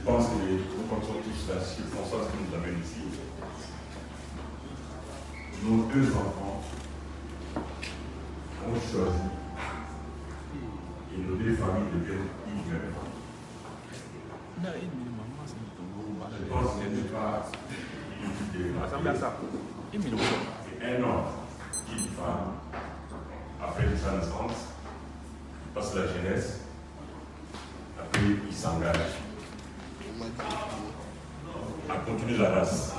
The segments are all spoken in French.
pense que nous connaissons tous la circonstance qui nous amène ici. Nos deux enfants ont choisi et nos deux familles deviennent une même famille. Je pense que ce n'est pas une idée. Un homme et une femme, après sa naissance, passe la jeunesse, après il s'engage à continuer la race.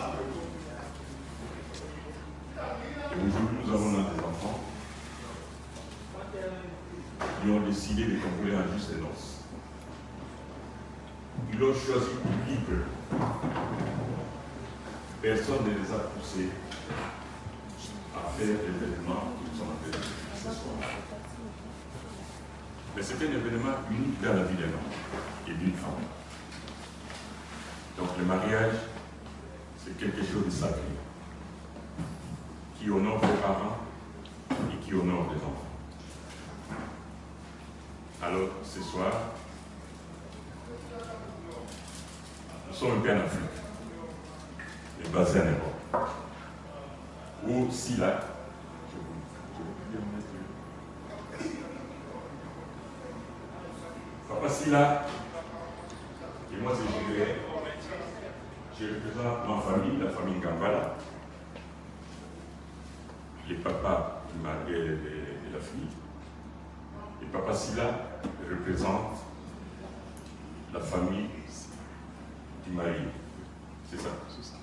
Et aujourd'hui, nous avons des enfants qui ont décidé de conclure un juste noces. Ils l'ont choisi libre. Personne ne les a poussés à faire l'événement qu'ils ont fait ce soir. Mais c'est un événement unique dans la vie d'un homme et d'une femme. Donc le mariage, c'est quelque chose de sacré, qui honore vos parents et qui honore les enfants. Alors, ce soir, nous sommes un peu en Afrique, le bassin d'Europe, où Sila, Papa Sila, et moi c'est Julien, je représente ma famille, la famille Gambala, les papas du mari et la fille. Et Papa Sila représente la famille du mari. C'est ça, c'est ça.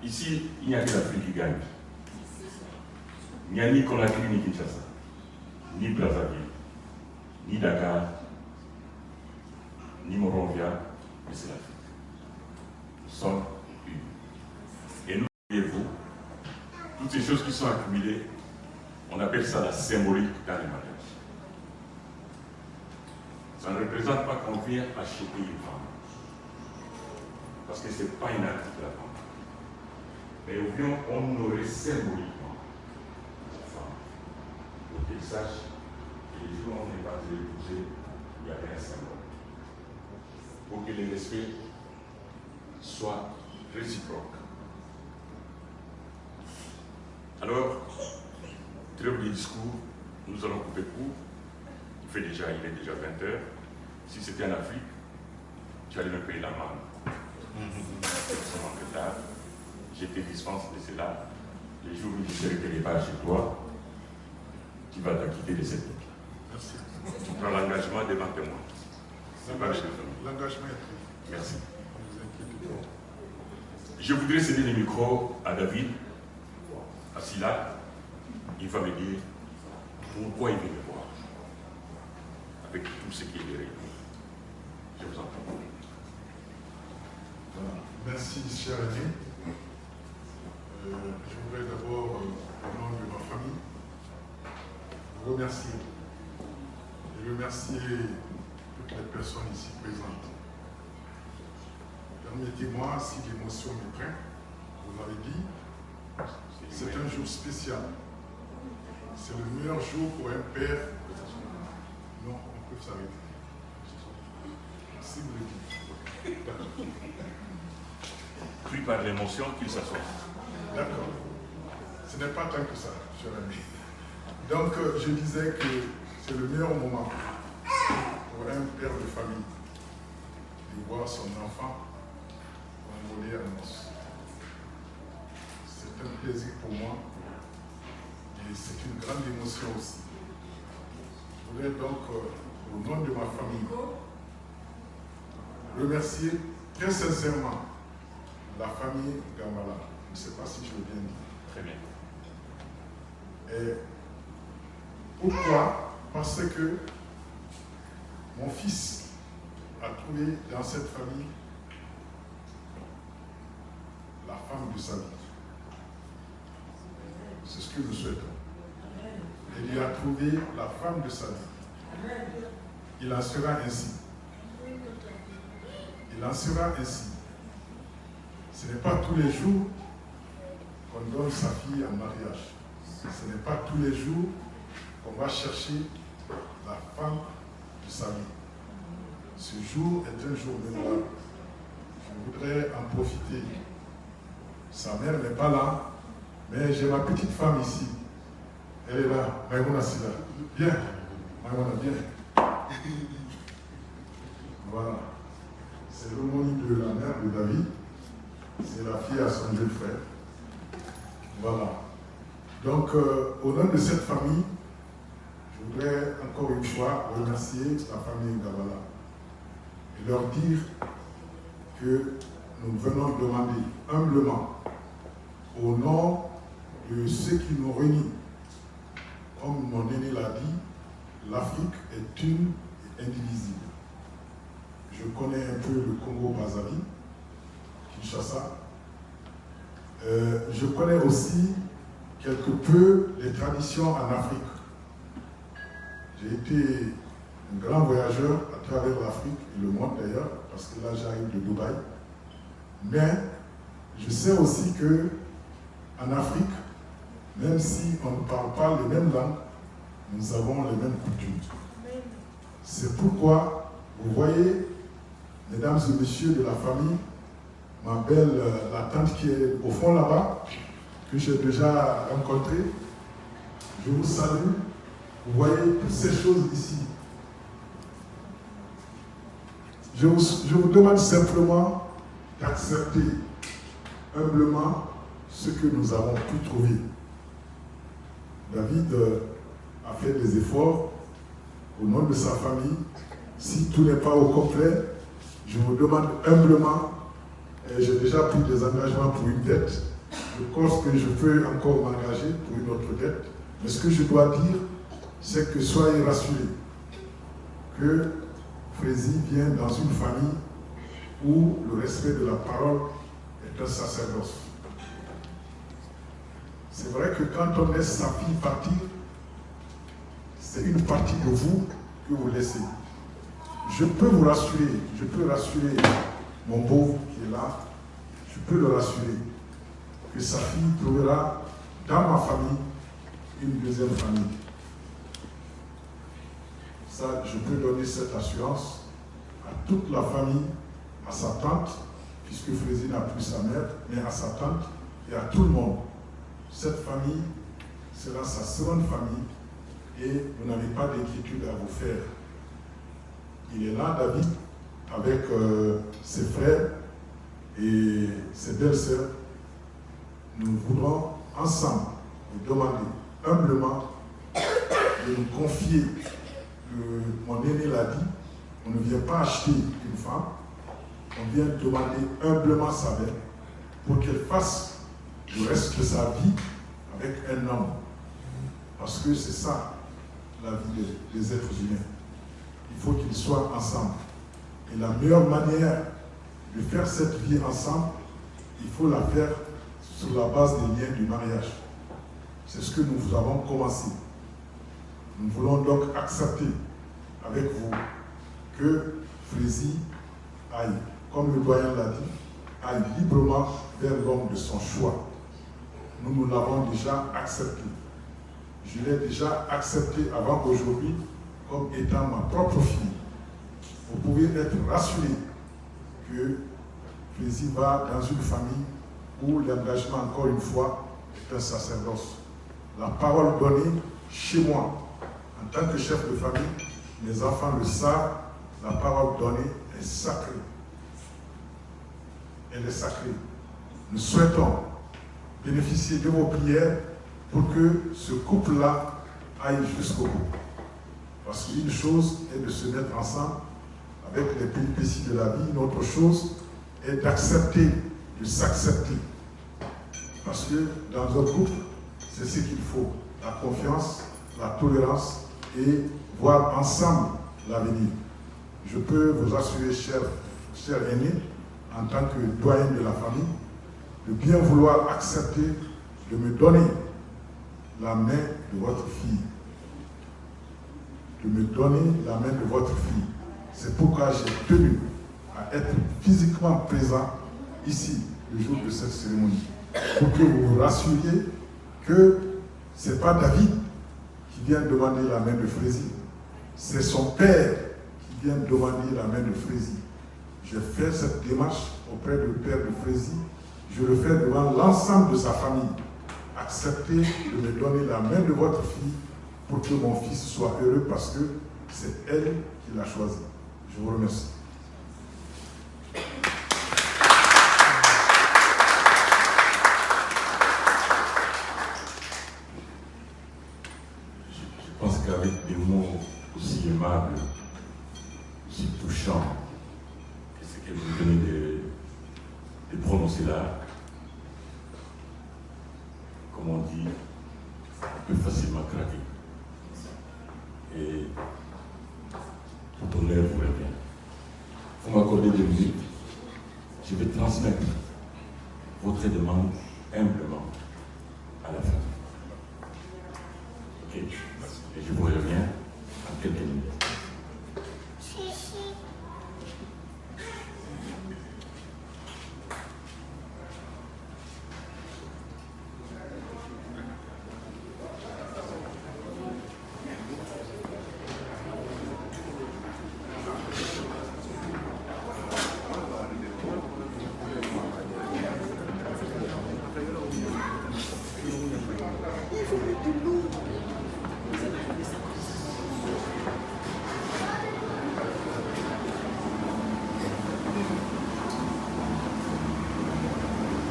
Ici, il n'y a que l'Afrique qui gagne. Il n'y a ni Conakry ni Kinshasa, ni Brazzaville, ni Dakar, ni Monrovia, mais c'est l'Afrique. Nous sommes unis. Et nous, voyez-vous, toutes ces choses qui sont accumulées, on appelle ça la symbolique dans les mariages. Ça ne représente pas qu'on vient acheter une femme. Parce que ce n'est pas une acte de la femme. Mais on vient honorer symboliquement la femme. Pour qu'elle sache que les jours où on n'est pas épouser, il y a un symbole. Pour que le respect soit réciproque. Alors, trêve de discours, nous allons couper court. Il est déjà 20h. Si c'était en Afrique, tu allais me payer la main. C'est tard. Je te dispense de cela. Les jours où je serai quelque part chez toi, tu vas t'acquitter de cette dette. Merci. Tu prends l'engagement devant témoin. L'engagement est pris. Merci. Je voudrais céder le micro à David, à Sila. Il va me dire pourquoi il veut me voir, avec tout ce qui est derrière nous. Je vous en prie. Voilà. Merci, cher ami. Je voudrais d'abord, au nom de ma famille, vous remercier. Et remercier toutes les personnes ici présentes. Permettez-moi, si l'émotion me prend, vous l'avez dit, c'est un jour spécial. C'est le meilleur jour pour un père. Non, on peut s'arrêter. Si vous le dites. D'accord. Pris par l'émotion qu'il s'assoit. D'accord. Ce n'est pas tant que ça, cher ami. Donc, je disais que c'est le meilleur moment pour un père de famille de voir son enfant envolé à noces. C'est un plaisir pour moi et c'est une grande émotion aussi. Je voudrais donc, au nom de ma famille, remercier très sincèrement la famille Gambala. Je ne sais pas si je l'ai bien dit. Très bien. Et pourquoi? Parce que mon fils a trouvé dans cette famille la femme de sa vie. C'est ce que nous souhaitons. Il a trouvé la femme de sa vie. Il en sera ainsi. Il en sera ainsi. Ce n'est pas tous les jours qu'on donne sa fille en mariage. Ce n'est pas tous les jours qu'on va chercher la femme de sa vie. Ce jour est un jour mémorable. Je voudrais en profiter. Sa mère n'est pas là, mais j'ai ma petite femme ici. Elle est là, Maïmouna Silla. Bien, Maïmouna, bien. Voilà. C'est l'harmonie de la mère de David. C'est la fille à son jeune frère. Voilà. Donc, au nom de cette famille, je voudrais encore une fois remercier la famille Ngabala et leur dire que nous venons demander humblement, au nom de ceux qui nous réunissent, comme mon aîné l'a dit, l'Afrique est une et indivisible. Je connais un peu le Congo-Brazzaville, Kinshasa. Je connais aussi quelque peu les traditions en Afrique. J'ai été un grand voyageur à travers l'Afrique et le monde d'ailleurs, parce que là j'arrive de Dubaï. Mais je sais aussi que en Afrique, même si on ne parle pas les mêmes langues, nous avons les mêmes coutumes. C'est pourquoi, vous voyez, mesdames et messieurs de la famille, ma belle, la tante qui est au fond là-bas, que j'ai déjà rencontrée, je vous salue. Vous voyez toutes ces choses ici. Je vous demande simplement d'accepter humblement ce que nous avons pu trouver. David a fait des efforts au nom de sa famille. Si tout n'est pas au complet, je vous demande humblement, et j'ai déjà pris des engagements pour une dette. Je pense que je peux encore m'engager pour une autre dette. Mais ce que je dois dire, c'est que soyez rassurés que Frézy vient dans une famille où le respect de la parole est un sacerdoce. C'est vrai que quand on laisse sa fille partir, c'est une partie de vous que vous laissez. Je peux vous rassurer, je peux rassurer mon beau qui est là, je peux le rassurer que sa fille trouvera dans ma famille une deuxième famille. Ça, je peux donner cette assurance à toute la famille, à sa tante, puisque Frézy n'a plus sa mère, mais à sa tante et à tout le monde. Cette famille sera sa seconde famille et vous n'avez pas d'inquiétude à vous faire. Il est là, David, avec ses frères et ses belles-sœurs. Nous voudrons ensemble vous demander humblement de nous confier. Mon aîné l'a dit, on ne vient pas acheter une femme, on vient demander humblement sa mère pour qu'elle fasse le reste de sa vie avec un homme. Parce que c'est ça, la vie des êtres humains. Il faut qu'ils soient ensemble. Et la meilleure manière de faire cette vie ensemble, il faut la faire sur la base des liens du mariage. C'est ce que nous avons commencé. Nous voulons donc accepter avec vous que Frézy aille, comme le doyen l'a dit, aille librement vers l'homme de son choix. Nous l'avons déjà accepté. Je l'ai déjà accepté avant aujourd'hui comme étant ma propre fille. Vous pouvez être rassurés que Frézy va dans une famille où l'engagement, encore une fois, est un sacerdoce. La parole donnée chez moi, en tant que chef de famille, mes enfants le savent, la parole donnée est sacrée. Elle est sacrée. Nous souhaitons bénéficier de vos prières pour que ce couple-là aille jusqu'au bout. Parce qu'une chose est de se mettre ensemble avec les péripéties de la vie, une autre chose est d'accepter, de s'accepter. Parce que dans un couple, c'est ce qu'il faut, la confiance, la tolérance et voir ensemble l'avenir. Je peux vous assurer, cher aîné, en tant que doyen de la famille, de bien vouloir accepter de me donner la main de votre fille. De me donner la main de votre fille. C'est pourquoi j'ai tenu à être physiquement présent ici, le jour de cette cérémonie. Pour que vous vous rassuriez que ce n'est pas David qui vient demander la main de Frézy. C'est son père qui viennent demander la main de Frézy. J'ai fait cette démarche auprès du père de Frézy. Je le fais devant l'ensemble de sa famille. Acceptez de me donner la main de votre fille pour que mon fils soit heureux parce que c'est elle qui l'a choisi. Je vous remercie. Je pense qu'avec des mots aussi aimables, aussi touchants, que ce que vous venez de prononcer là, comme on dit, on peut facilement craquer. Et tout honneur vous revient. Vous m'accordez 2 minutes, je vais transmettre votre demande humblement à la fin. Ok? Et je vous reviens en quelques minutes.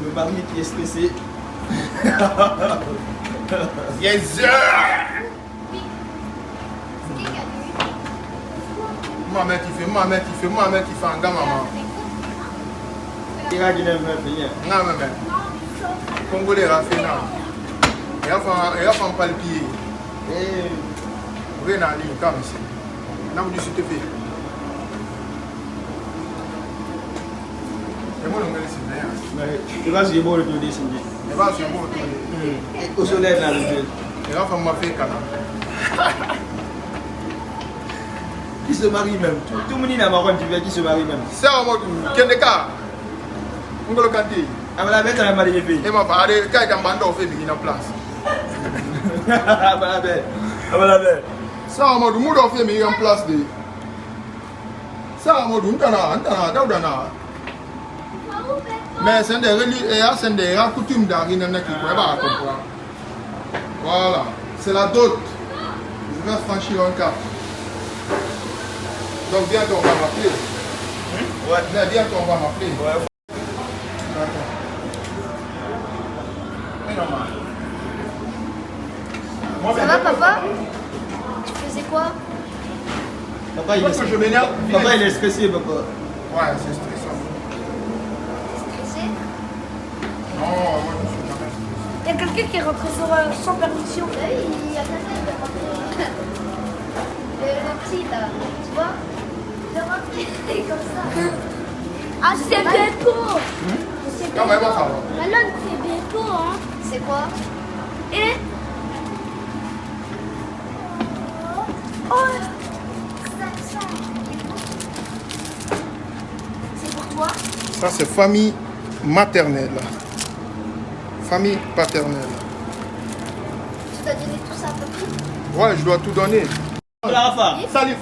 Le mari qui est stressé. Yes, sir! Maman qui fait un gars, maman. Il a dit qu'il veut venir. Non, maman. Congolais, il a fait non. Il a fait un palpier. Vous venez à l'île, comme ici. Non, vous s'il te plaît. Et moi, on va laisser bien. Il va se déborder de descendre. Il va se déborder. Au soleil, là, le jeu. Il va faire ma fille, canard. Qui se marie même. Tout le monde est marrant, tu veux qui se marie même. C'est un mot, Kendeka. On va le canter. Ah, la bête, elle a marié fait. Et ma part, quand il y a un bandit, on fait une place. Ah, la bête. Ah, la bête. Ça, on va faire une place. Ça, on va faire mais c'est des coutumes d'Arine qui ne peuvent pas comprendre. Voilà, c'est la dot. Je vais franchir un cap. Donc bientôt on va m'appeler. Ouais. Bientôt on va m'appeler. Ouais. D'accord. Mais normal. Ça va, papa? Tu faisais quoi? Papa, il est stressé. Je m'énerve. Papa, il est stressé, papa. Ouais, c'est stressant. Stressé? Non, moi je suis jamais stressé. Il y a quelqu'un qui est rentré sans permission. Oui, il y a quelqu'un qui est rentré. Le petit là, tu vois? Il est rentré comme ça. Ah, c'est Beppo! C'est Non, mais bon, ça va. la langue, c'est Beppo, hein? C'est quoi? Et. Oh! C'est pour toi? Ça c'est famille maternelle. Famille paternelle. Tu dois donner tout ça à papy? Ouais, je dois tout donner. Rafa. Salif,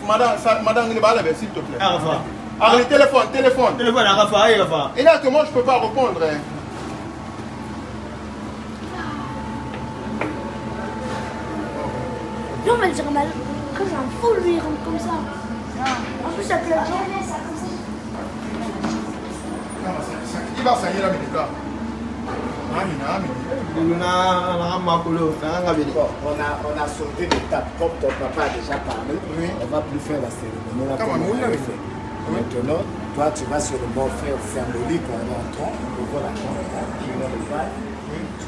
madame Ngilbalebe, s'il te plaît. Rafa. Allez, téléphone. Téléphone à Rafa, allez, Rafa. Et là, que moi, je ne peux pas répondre. Hein. Non, mais elle dirait mal. Quand j'ai un fou, lui, il rentre comme ça. En plus, ça te l'a jamais, ça, comme ça. Il va saigner la médica. Amina. On a sauté l'étape, comme ton papa a déjà parlé. Oui. On ne va plus faire la cérémonie là Comment comme on nous, avait oui. fait. Maintenant, toi tu vas sur le bon frère symbolique en rentrant, on voit la tombe, tu mets le bail,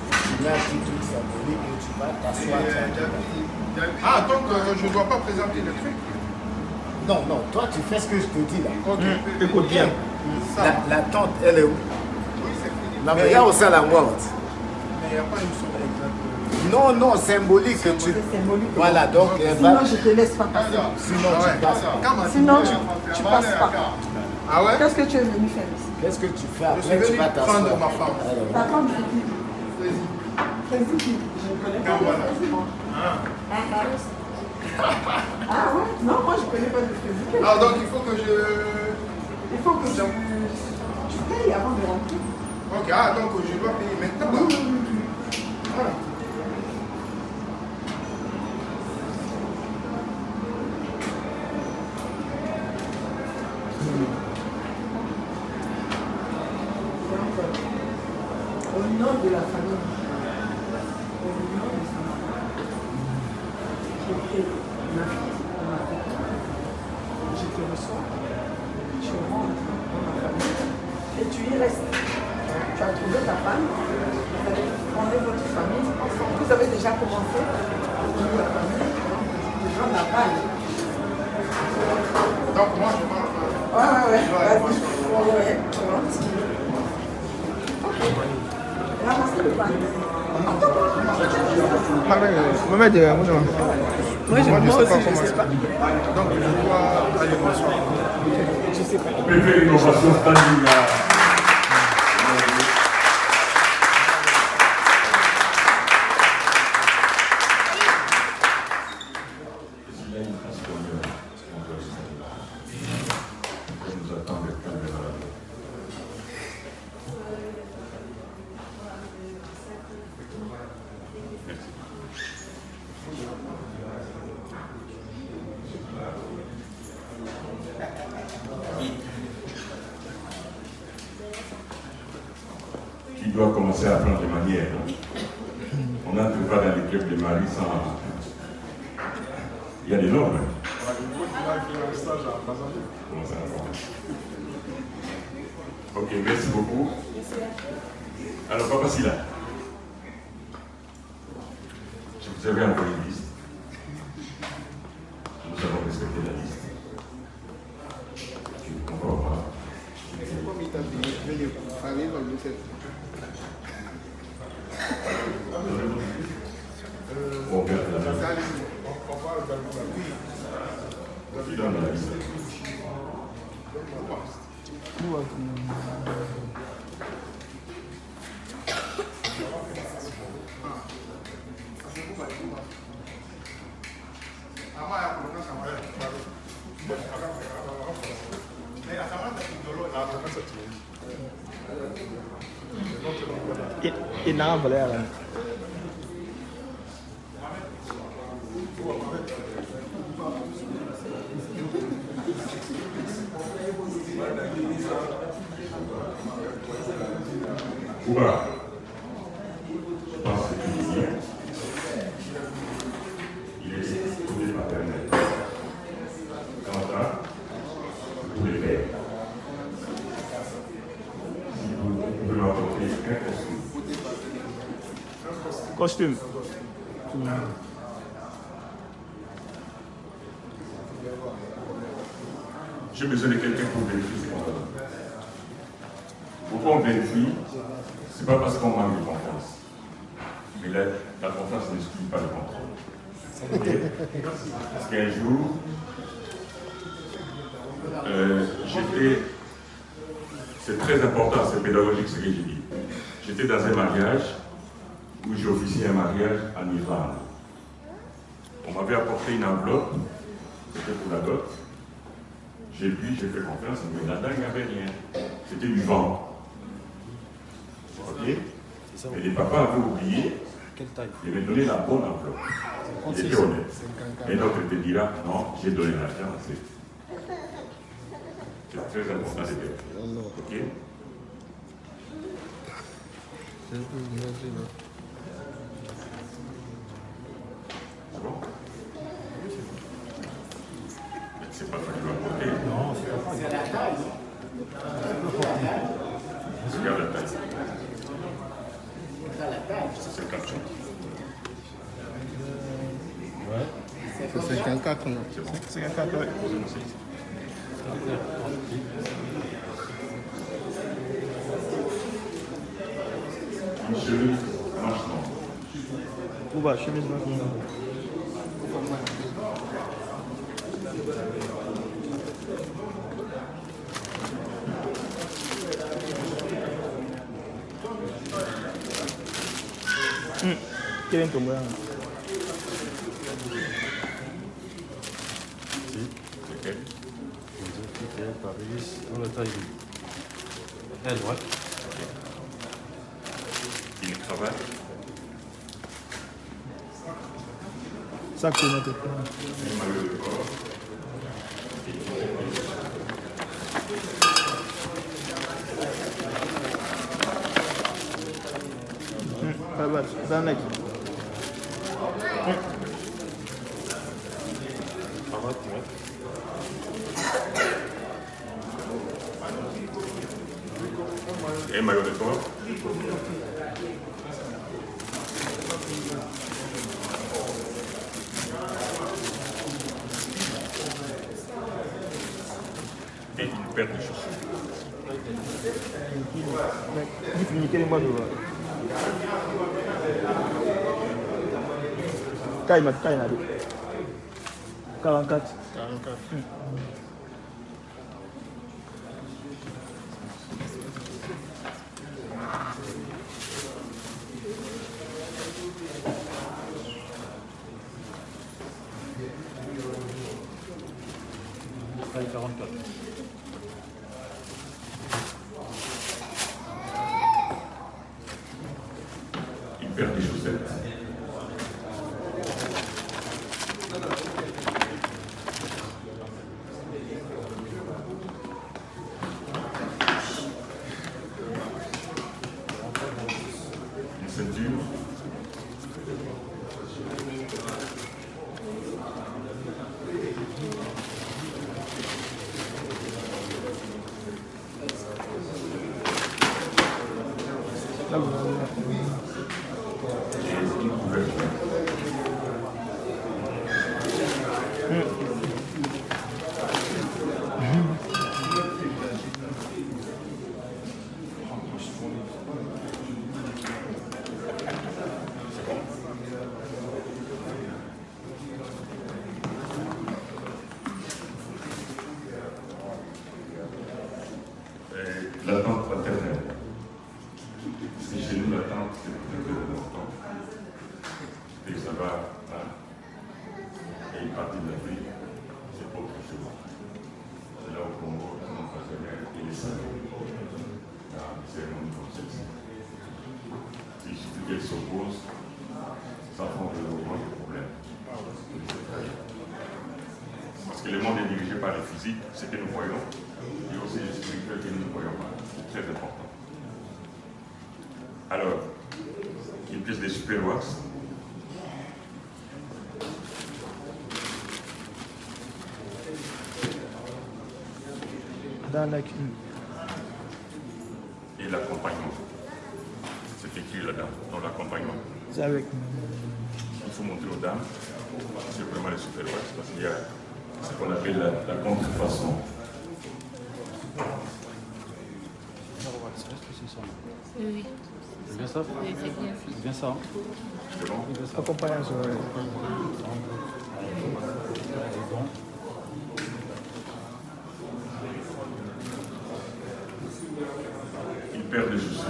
tu mets un petit truc symbolique et tu vas t'asseoir. Ah, donc je ne dois pas présenter le truc. Non, toi tu fais ce que je te dis là. Ok. Écoute bien. La tante, elle est où? Oui, c'est fini. Non, mais il y a aussi la morte. Mais il n'y a pas une somme exacte. Non, symbolique. Tu... Voilà, donc elle Sinon, va... je te laisse pas passer. Sinon, tu passes pas. Sinon, tu passes pas. Ah ouais? Qu'est-ce que tu es venu faire ici? Qu'est-ce que tu fais Je après? suis Tu vas venu t'asseoir. prendre ma femme. Ta femme, c'est qui? Vas-y. C'est qui? Je ne connais pas. Voilà. Ah, ah. Ah ouais? Non, moi je connais pas de Facebook. Ah, donc il faut que je... Il faut que tu payes avant de rentrer. Ok, ah, donc je dois payer maintenant là. Voilà. Au nom de la famille. Au nom de sa maman. Je te je te reçois. Tu rentres dans ma famille. Et tu y restes. Tu as trouvé ta femme. Vous allez fonder votre famille ensemble. Vous avez déjà commencé à fonder la famille. Tu prends la balle. Donc moi je parle. Ouais. Vas-y. Ouais, tu rentres. Ramassez le pain. Moi aussi, je sais pas. Donc je dois aller m'asseoir. Je sais pas. On peut faire une ovation standing à... Tu dois commencer à apprendre les manières. On n'entre pas dans les clubs de mari sans... Il y a des normes. Comment ça va? Ok, merci beaucoup. Alors, Papa Silla, je vous avais envoyé une liste. Nous avons respecté la liste. Tu ne comprends pas. Bon, père, la même. Tu donnes la liste. Ouba, je pense que tu dis bien. Il est côté paternel. Quentin, tous les pères. Si vous pouvez m'apporter un costume. Costume. J'ai besoin de quelqu'un pour vérifier ce qu'on a. Pourquoi on vérifie? Ce n'est pas parce qu'on manque de confiance. Mais la confiance n'exclut pas le contrôle. Okay? Parce qu'un jour, c'est très important, c'est pédagogique ce que j'ai dit. J'étais dans un mariage où j'ai officié un mariage en Irlande. On m'avait apporté une enveloppe, c'était pour la dot. J'ai bu, j'ai fait confiance, mais là-dedans, il n'y avait rien. C'était du vent. Ok? Et les papas avaient oublié, ils avaient donné la bonne enveloppe. Il était honnête. Et l'autre te dira, non, j'ai donné l'argent. C'est très important de dire. Ok? C'est bon? C'est pas ça qu'il va porter. Non, c'est pas ça. C'est la taille. Regarde la taille. C'est 54. Ouais. C'est 54. C'est bon. 54, ouais. Une chemise blanche noire. Ouba, chemise blanche. Quieren tomar. Paris, dans la taille. À droite. Il travaille. Ça connaît. Il m'a eu le corps. Pas mal, c'est un mec. Et maillot de corps. Et une paire de chaussures. Il finit quel mois de voir. Kaïma, 44. Taille 44. Une paire de chaussettes. Une ceinture. Et une couverture. L'attente paternelle. Parce que chez nous, l'attente, c'est très important. Et ça va, hein. Et une partie de l'Afrique, c'est pas autre chose. C'est là au Congo, on faisait bien et les salons. Dans des cérémonies comme celle-ci. Il suffit qu'elle s'oppose, ça prend le développement des problèmes. Parce que le monde est dirigé par le physique, ce que nous voyons, et aussi le spirituel que nous ne voyons pas. C'est très important. Alors, une pièce de super wax. Dans la Et l'accompagnement. C'est écrit là-dedans, dans l'accompagnement. c'est avec. Il faut montrer aux dames, c'est vraiment le super wax, parce qu'il y a ce qu'on appelle la contrefaçon. Est-ce que c'est ça? Oui, C'est bien ça? oui, c'est bien. C'est bien ça. Hein? C'est bon. C'est bien ça. Accompagnation. Une paire de chaussures.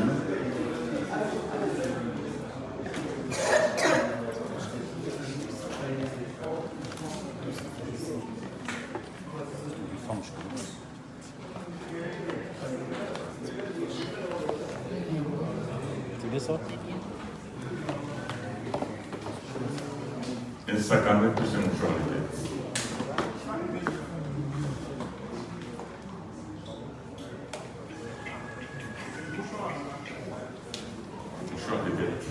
Une femme, je crois. C'est bien ça? Un sac à main plus un mouchoir de tête. Mouchoir de tête.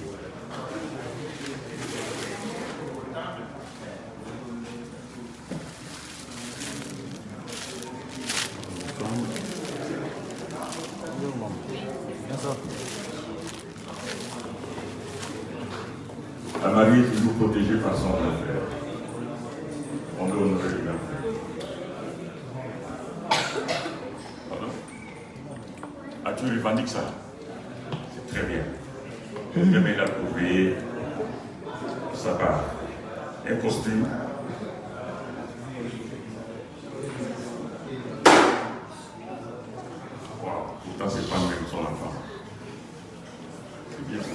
C'est bien ça. La mariée est toujours protégée par son grand frère. On doit honorer le grand frère. Pardon? Ah, tu revendiques ça? C'est très bien. Demain, il a trouvé sa part. Un costume. Wow, pourtant, c'est pas même son enfant. C'est bien ça.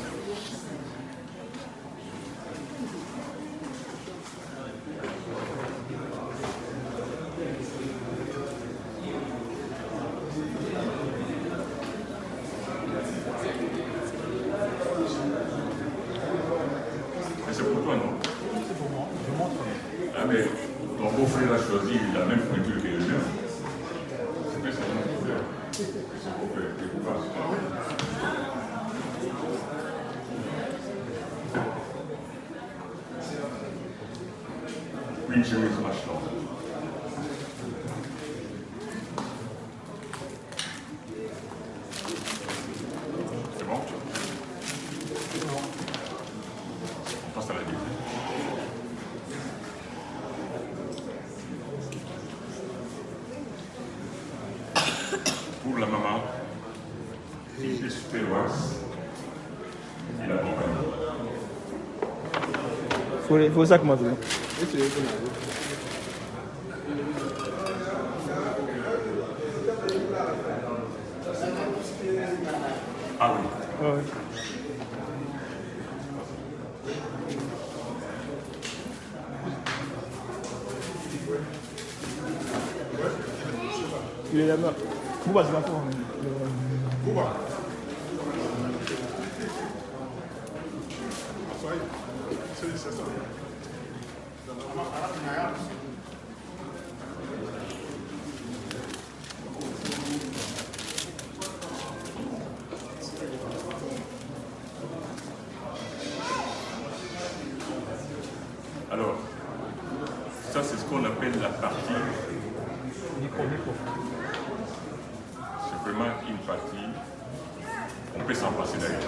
Oui, je vais sur ma chambre. C'est bon? On passe à la vie. Pour la maman, qui est supérieuse, il accompagne. Faut ça comment dire. Ah oui. Ouais. Il est là-bas. Bouba, c'est pas fort. Bouba. C'est ça. Alors, ça c'est ce qu'on appelle la partie. C'est vraiment une partie, on peut s'en passer d'ailleurs.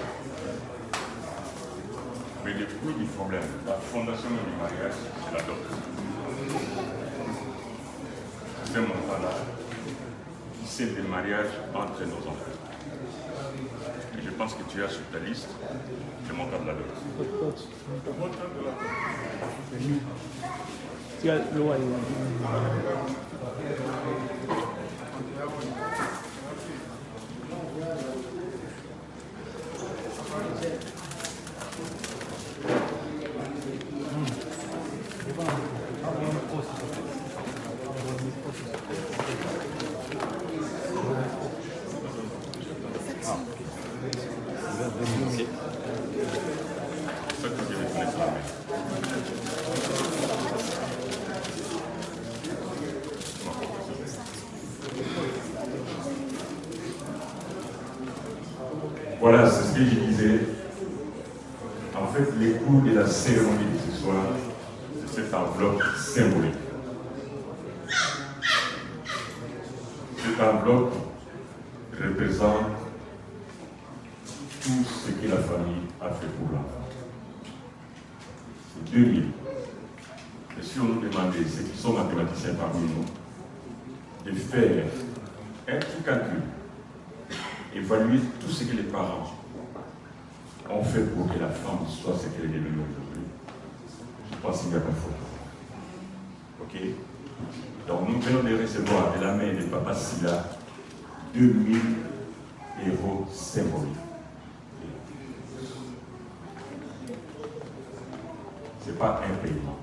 Mais le fruit du problème, la fondation du mariage, c'est la dot. C'est mon montant-là, c'est le mariage entre nos enfants. Et je pense que tu as sur ta liste le montant de la dot. Tu as le roi. Voilà, c'est ce que je disais. En fait, les cours de la cérémonie de ce soir, c'est cette enveloppe symbolique. Cette enveloppe représente tout ce que la famille a fait pour l'enfant. C'est 2000. Et si on nous demandait, ceux qui sont mathématiciens parmi nous, de faire un petit calcul, évaluer tout ce que les parents ont fait pour que la femme soit ce qu'elle est devenue aujourd'hui, je pense qu'il n'y a pas de faute. Ok? Donc nous venons de recevoir de la main de Papa Silla 2000 € symboliques. Ce n'est pas un paiement,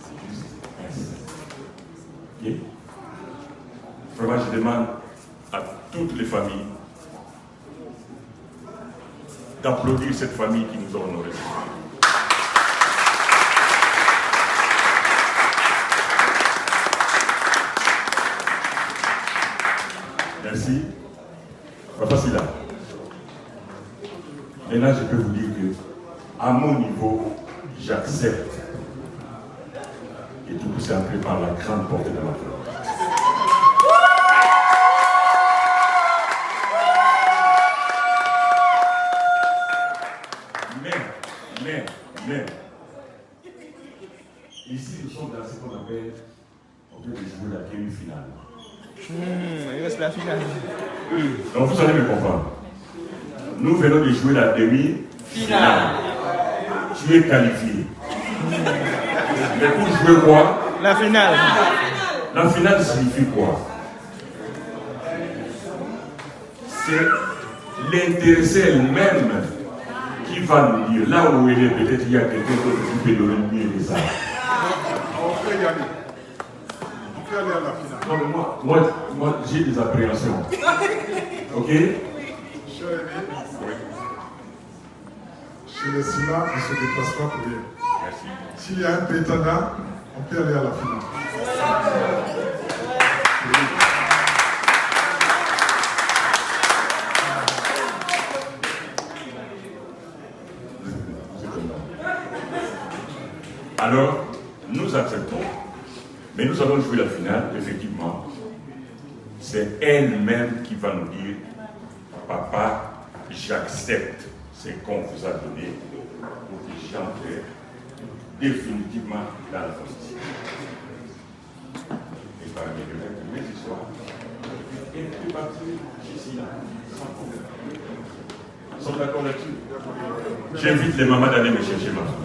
c'est juste un symbole. Ok? Vraiment, je demande à toutes les familles d'applaudir cette famille qui nous a honorés. Merci. Papa Silla. Maintenant, je peux vous dire que, à mon niveau, j'accepte et tout c'est entré par la grande porte de ma foi. Mais, ici nous sommes dans ce qu'on appelle, on peut jouer la demi-finale. Il reste la finale. Donc vous allez me comprendre. Nous venons de jouer la demi-finale. Tu es qualifié. Mais pour jouer quoi? La finale. La finale signifie quoi? C'est l'intéressé elle-même qui va nous dire, là où elle est, peut-être il y a quelqu'un d'autre qui peut donner mieux les arts. On peut y aller. On peut aller à la finale. Non, mais moi j'ai des appréhensions. Ok? Cher aîné, chez les Silla, on ne se déplace pas pour rien. Merci. S'il y a un pétana, on peut aller à la finale. Alors, nous acceptons, mais nous allons jouer la finale, effectivement. C'est elle-même qui va nous dire, papa, j'accepte ce qu'on vous a donné pour que j'entre définitivement dans la politique. Et parmi mes histoires, et puis partir ici, sans problème. Ils sont d'accord là-dessus? J'invite les mamans d'aller me chercher ma fille.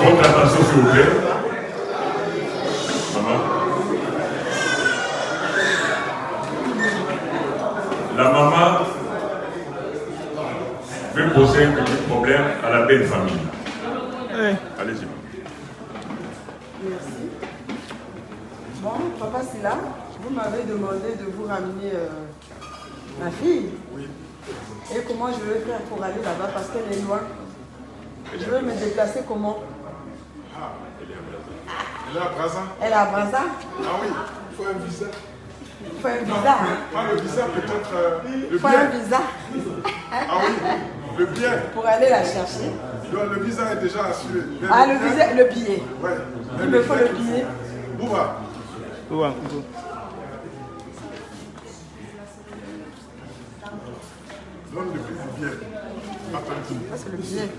Votre attention s'il vous plaît. Maman. La maman veut poser un petit problème à la belle famille. Allez-y. Merci. Bon, papa Silla, vous m'avez demandé de vous ramener ma fille. Oui. Et comment je vais faire pour aller là-bas parce qu'elle est loin. Je vais me déplacer comment? Ah, elle est à Brazza. Elle est à Brazza? Ah oui, il faut un visa. Il faut un visa. Hein? Ah, le visa peut-être le Il faut bien. un visa. Ah oui, le bien. Pour aller la chercher. Non, le visa est déjà assuré. Mais Ah, le visa, le billet. Ouais. Il me faut le billet. Bouba. Donne le billet. Attends. Ça, c'est le billet.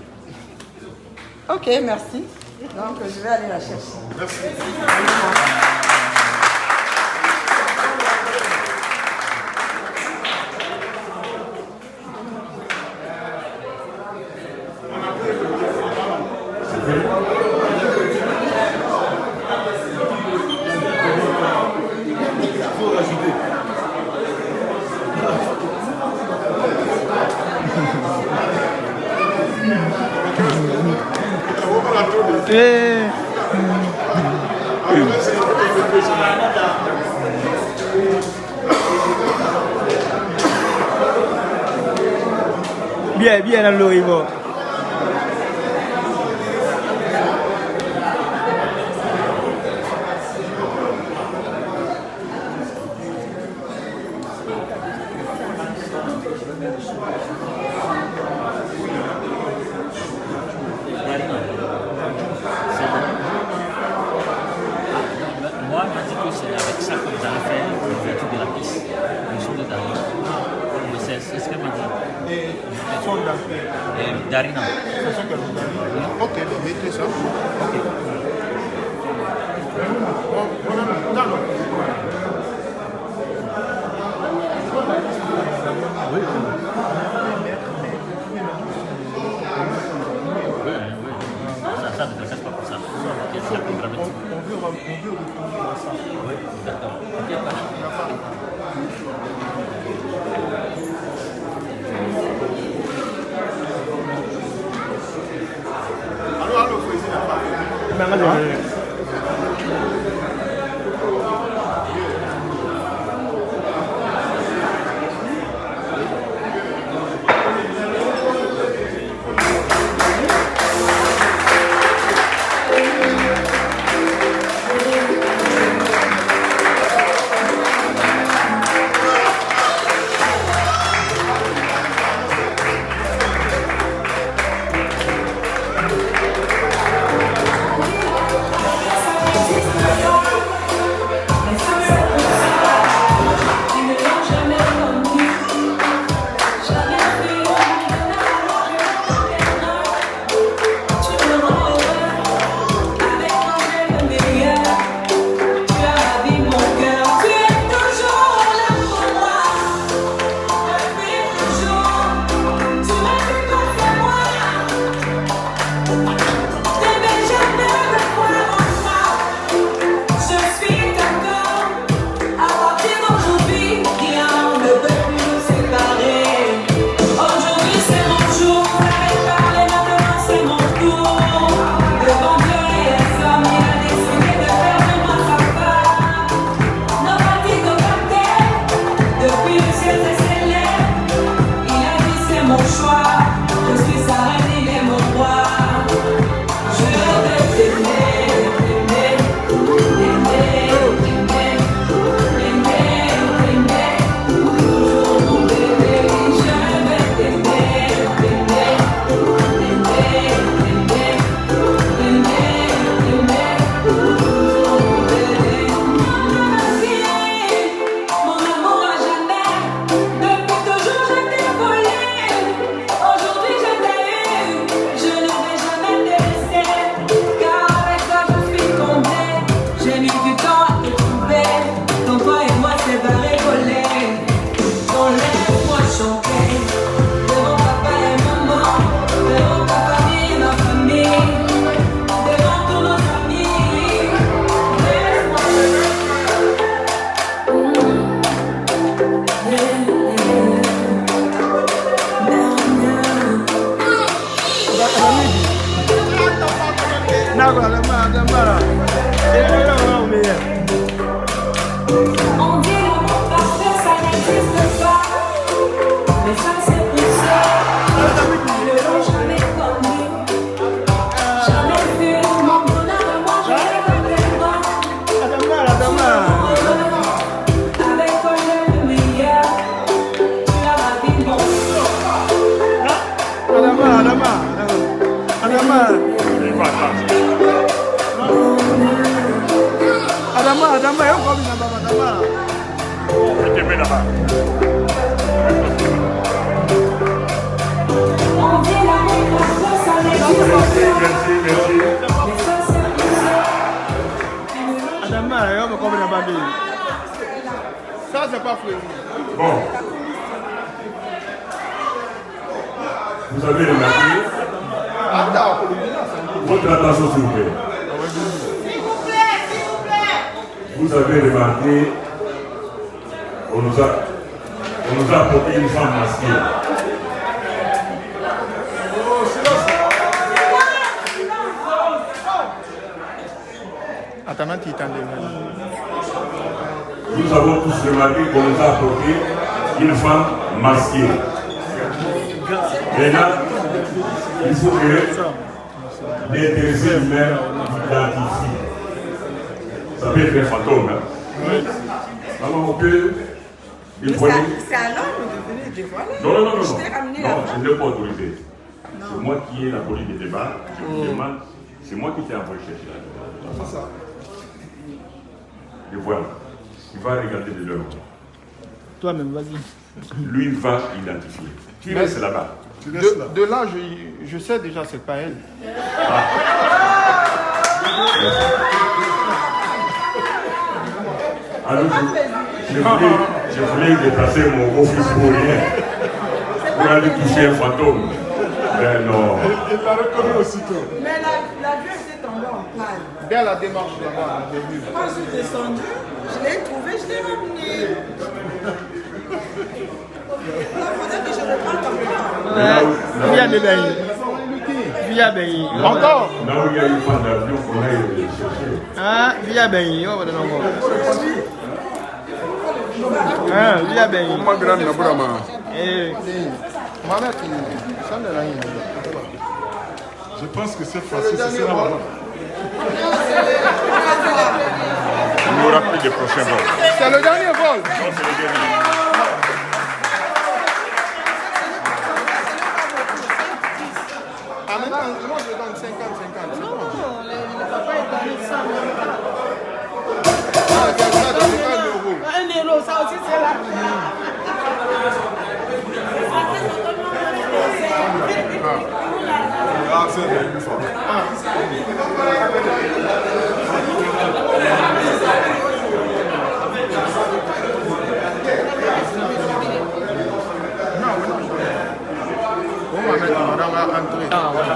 Ok, merci. Donc, je vais aller la chercher. Merci. Bien, bien dans l'origo. Moi, on m'a dit que c'est avec ça que vous allez faire l'ouverture de la piste. Le son de Darina. C'est ce qu'elle m'a dit. Et son là. Darina. C'est ça que vous avez. Ok, mettez ça. Ok. D'accord. Oui. Ça ne te casse pas pour ça. C'est la programmation. On veut retrouver ça. Oui, d'accord. Ok, On dit l'amour parfait, ça n'existe pas. Mais ça c'est pour ça. Ils ne l'ont jamais connu. Jamais vu mon bonheur, moi je l'ai tellement. Avec toi j'ai le meilleur. Tu as la vie de mon Adama, eu como na Adama. Je te mets là-bas. On dit l'amour parfait, ça n'existe pas. Merci. Mais ça c'est pour ça. Adama, eu como na Babi. Ça, c'est pas fou. Bon. Vous avez remarqué. Votre attention s'il vous plaît. Vous avez remarqué, on nous a apporté une femme masquée. Attends, tu t'entends. Nous avons tous remarqué qu'on nous a apporté une femme masquée. Maintenant, il faut que l'intéressé lui-même l'identifie. Ça peut être un fantôme. Hein? Oui. Alors on peut. C'est à l'homme de venir te voir. Non. Je t'ai ramené non, là. je n'ai pas autorisé. C'est moi qui ai la police de débat. Je vous demande, c'est moi qui t'ai envoyé chercher la femme. C'est ça. Et voilà. Il va regarder de l'heure. Toi-même, vas-y. Lui, il va identifier. Tu restes là-bas. De là, je sais déjà, c'est pas elle. Alors, je voulais déplacer mon office pour rien. Pour aller toucher un fantôme. Mais non. Il l'a reconnu aussitôt. Mais la vue était tombée en panne. Dès la démarche là-bas, elle est venue. Quand je suis descendue, je l'ai trouvé, je l'ai ramené. Il faudrait que je reparte encore. Viens de là. Villa Benny. Encore? Là où il y a eu pas d'avion qu'on aille le chercher. Ah, Villa Benny. Oh, non, non. Ah, Villa Benny. Moi, grand, n'a pas mal. Eh, Mohamed, ça ne rien. Je pense que cette fois-ci, c'est ça la maman. Il n'y aura plus de prochains vols. C'est le dernier vol. Non, c'est le dernier. Ah, maintenant, moi je donne 50-50. Non, le papa est donné 100 000. Ah, c'est ça, tu fais 1 euro. 1 euro, ça aussi c'est là. Ah, c'est une fois. On va mettre madame à entrer. Ah, voilà.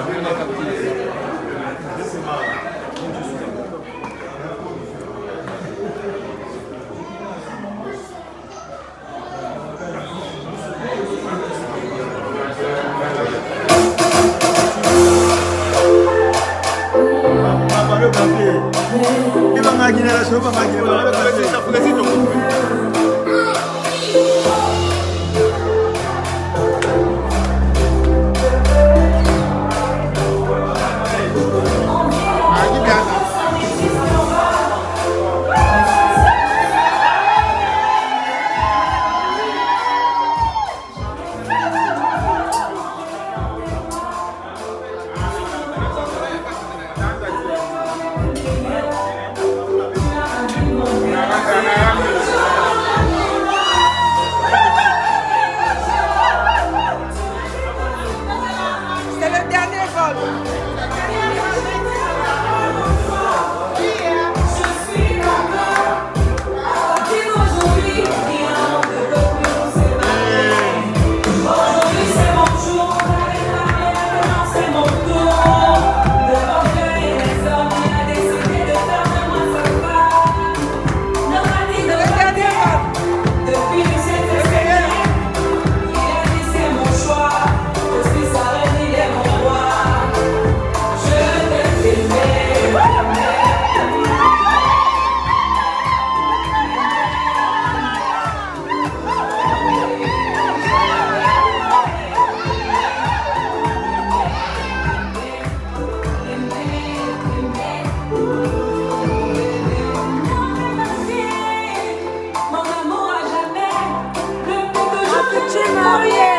C'est le dernier vol. Je suis d'accord. Aucune aujourd'hui, rien ne peut plus nous séparer. Aujourd'hui c'est mon jour, maintenant c'est mon tour. Devant Dieu et les hommes, il a décidé de faire de moi sa femme. Ne m'a dit de pas dire. Depuis cette escalier, il a dit c'est mon choix. Je suis sa reine, il est mon roi. Je vais t'aimer. Mon amour à jamais, le plus que je peux te marier.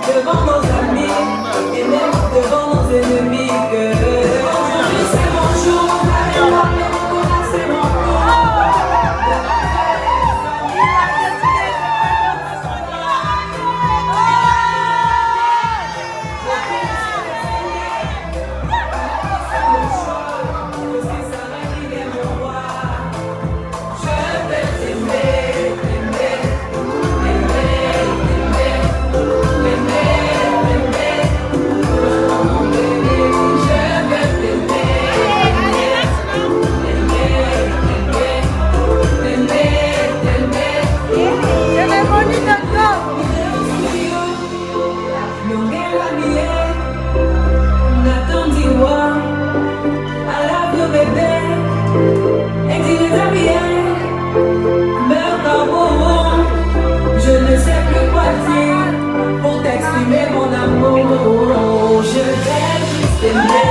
Devant nos amis et même devant nos ennemis, que aujourd'hui c'est mon jour, maintenant c'est mon Je vais t'aimer, aimer, je ne sais plus quoi dire pour t'exprimer mon amour. Je vais juste t'aimer.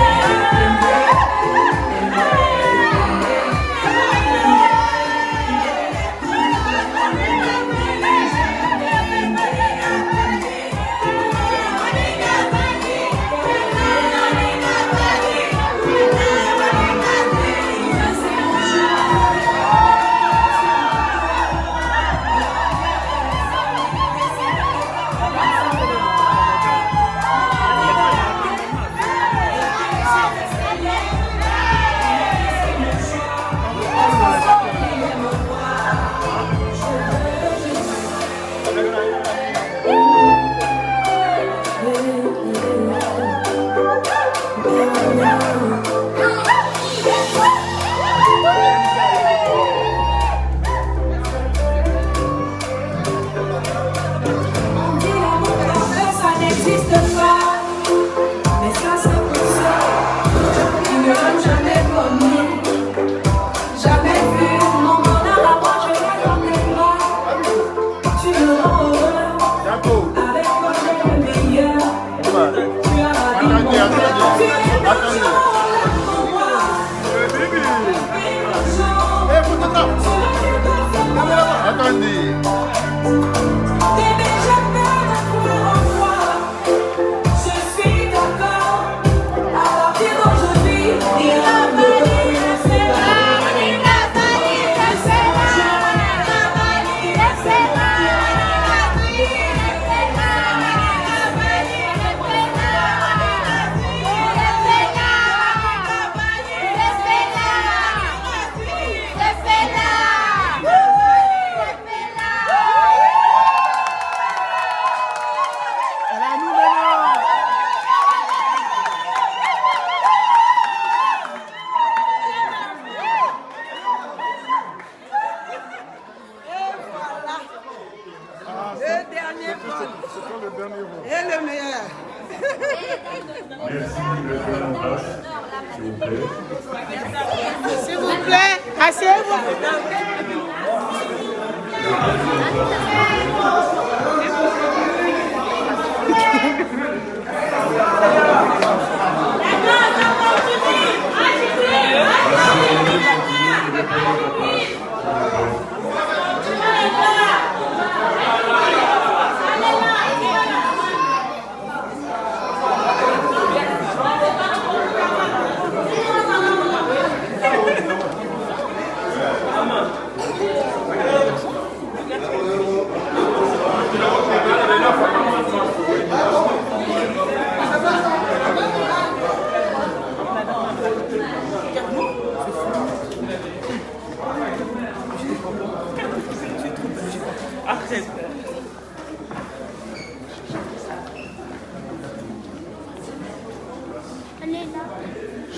Merci, restez en place, s'il vous plaît. S'il vous plaît, asseyez-vous.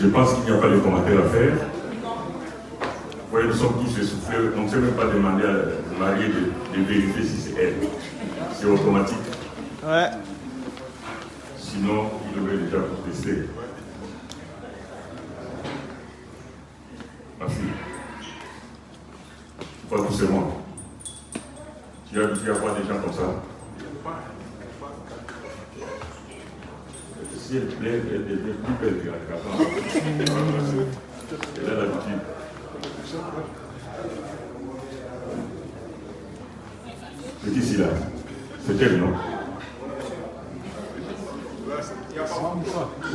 Je pense qu'il n'y a pas de commentaires à faire. Vous voyez, nous sommes tous essoufflés. On ne sait même pas demander à la mariée de vérifier si c'est elle. C'est automatique. Ouais. Sinon, il devrait déjà protester. Ma fille, pas doucement. Tu as habitué à voir des gens comme ça. Si elle plaît, elle devient plus belle que la grande. Elle a l'habitude. Petit Silas, c'est elle, non?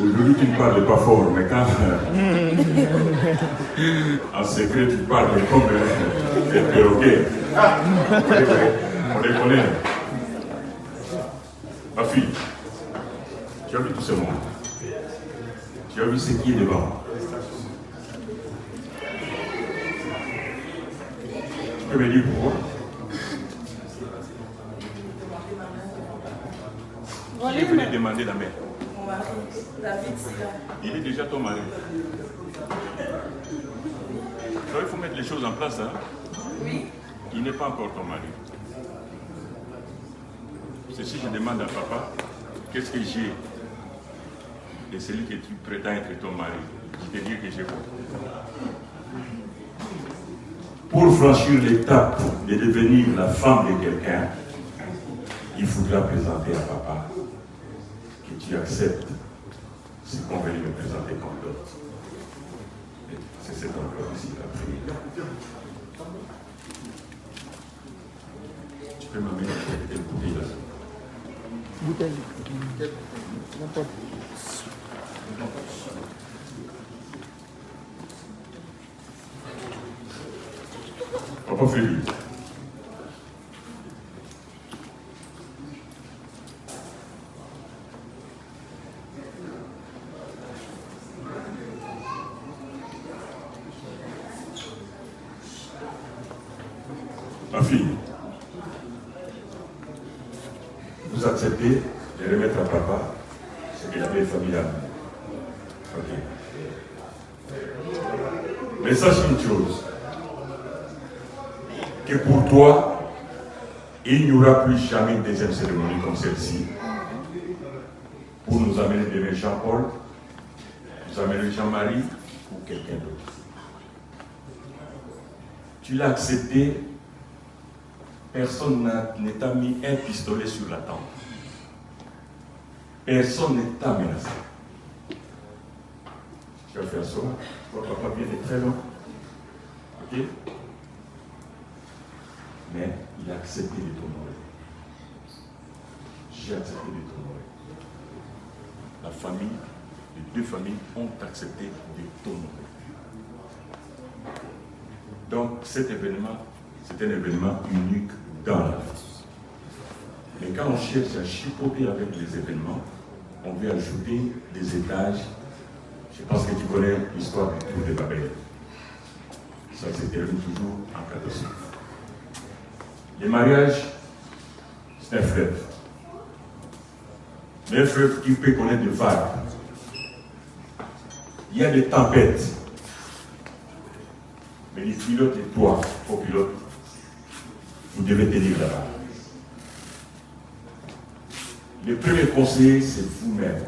Aujourd'hui, tu ne parles pas fort, mais quand en secret, tu parles comme un perroquet. On les connaît. Ma fille, tu as vu tout ce monde. Tu as vu ce qui est devant. Tu peux me dire pourquoi? Qui est venu demander la mère? Mon mari, David Silla. Il est déjà ton mari. Donc il faut mettre les choses en place. Hein? Oui. Il n'est pas encore ton mari. C'est si je demande à papa, qu'est-ce que j'ai de celui que tu prétends être ton mari, je te dis que j'ai quoi. Pour franchir l'étape de devenir la femme de quelqu'un, il faudra présenter à papa que tu acceptes ce qu'on va lui présenter comme d'autres. C'est cet endroit ici la prière. Tu peux m'amener une bouteille là. Bouteille. N'importe. Papa Félix. Ma fille, vous acceptez de remettre à papa ce qu'il avait familial. Ok. Mais sache une chose, que pour toi, il n'y aura plus jamais une deuxième cérémonie comme celle-ci pour nous amener demain Jean-Paul, nous amener Jean-Marie ou quelqu'un d'autre. Tu l'as accepté. Personne ne t'a mis un pistolet sur la tempe. Personne ne t'a menacé. Tu vas faire ça. Papa vient de très loin. Ok? Mais il a accepté de t'honorer. J'ai accepté de t'honorer. La famille, les deux familles ont accepté de t'honorer. Donc cet événement, c'est un événement unique dans la vie. Mais quand on cherche à chipoter avec les événements, on veut ajouter des étages. Je pense que tu connais l'histoire du tour de Babel. Ça se termine toujours en catastrophe. Le mariage, c'est un fleuve. Mais un fleuve qui peut connaître des vagues. Il y a des tempêtes. Mais les pilotes et toi, copilote, vous devez tenir là-bas. Le premier conseil, c'est vous-même.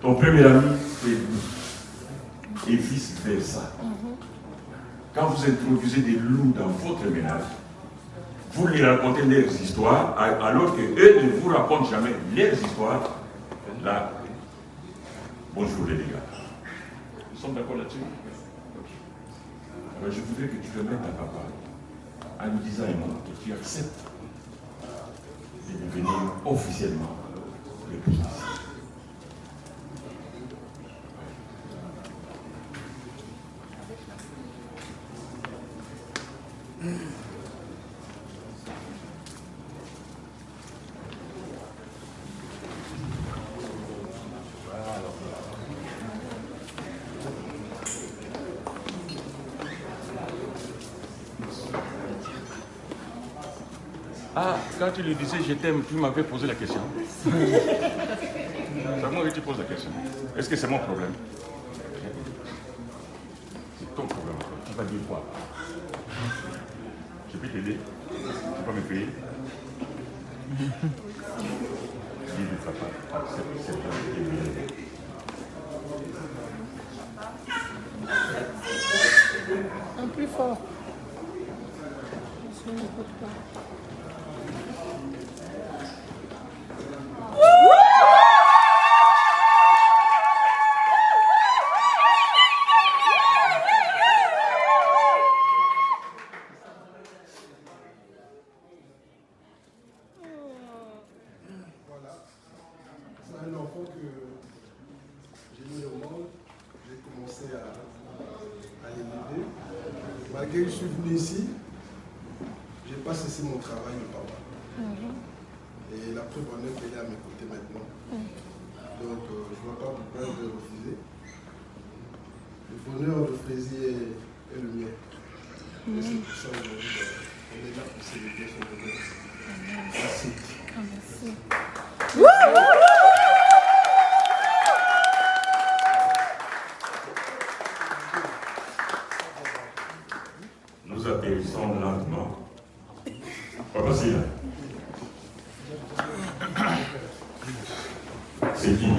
Ton premier ami, c'est vous. Et vice versa. Quand vous introduisez des loups dans votre ménage, vous lui racontez leurs histoires, alors qu'eux ne vous racontent jamais leurs histoires. Là, bonjour les gars. Nous sommes d'accord là-dessus? Alors je voudrais que tu te mettes à papa en lui disant un mot que tu acceptes de devenir officiellement le président. Ah, quand tu lui disais je t'aime, tu m'avais posé la question. C'est moi que tu poses la question. Est-ce que c'est mon problème? C'est ton problème. Tu vas dire quoi? Je peux t'aider? Tu peux me payer? Dis de papa, accepte Un plus fort. C'est un enfant que j'ai mis au monde, j'ai commencé à l'élever. Malgré que je suis venu ici, je n'ai pas cessé mon travail de papa. Et la preuve en est qu'elle est à mes côtés maintenant. Donc je ne vois pas pourquoi je vais refuser. Le bonheur de Frézy est le mien. Et c'est pour ça aujourd'hui, on est là pour célébrer son bonheur. Merci. Merci. Nous atterrissons lentement. Pas facile. C'est qui?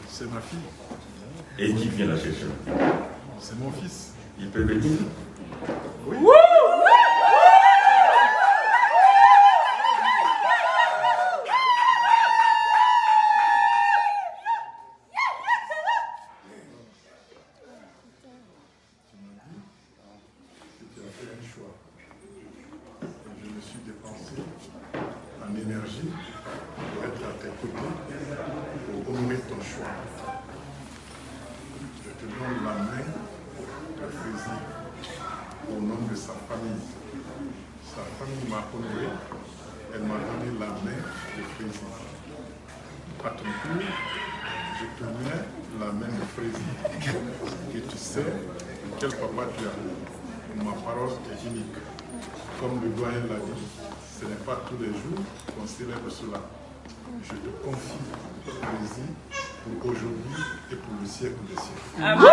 C'est ma fille. Et qui vient la chercher? C'est mon fils. Il peut venir? Oui. Je me suis dépensé en énergie pour être à tes côtés, pour honorer ton choix. Je te donne la main de Frézy au nom de sa famille. Sa famille m'a honoré, elle m'a donné la main de Frézy. À ton tour, je te mets la main de Frézy. Et tu sais quel papa tu as. Ma parole est unique. Comme le doyen l'a dit, ce n'est pas tous les jours qu'on célèbre cela. Je te confie Frézy pour aujourd'hui et pour le siècle des siècles. Amen.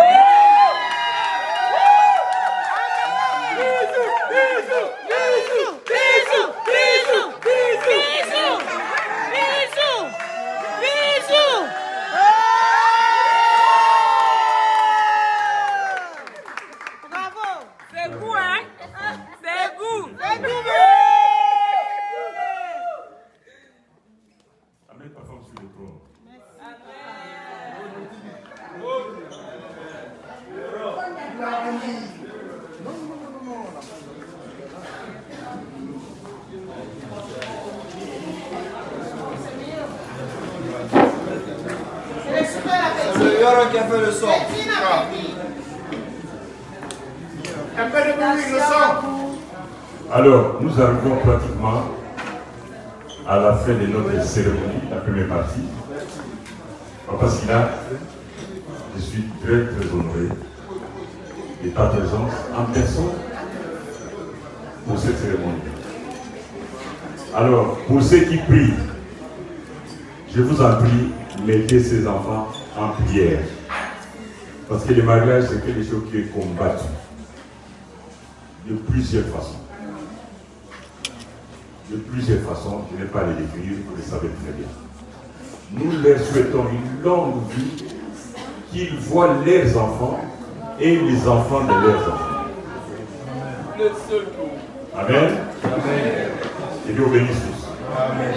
Amène ta femme sur le trône. C'est le Seigneur qui a fait le son. Un peu de bruit, le son. Alors, nous arrivons pratiquement à la fin de notre cérémonie, la première partie. Papa Sina, je suis très très honoré de ta présence en personne pour cette cérémonie. Alors, pour ceux qui prient, je vous en prie, mettez ces enfants en prière. Parce que le mariage, c'est quelque chose qui est combattu de plusieurs façons. De plusieurs façons, je ne vais pas les décrire, vous le savez très bien. nous leur souhaitons une longue vie, qu'ils voient leurs enfants et les enfants de leurs enfants. Amen. Et Dieu bénisse tous. Amen.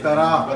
Tara,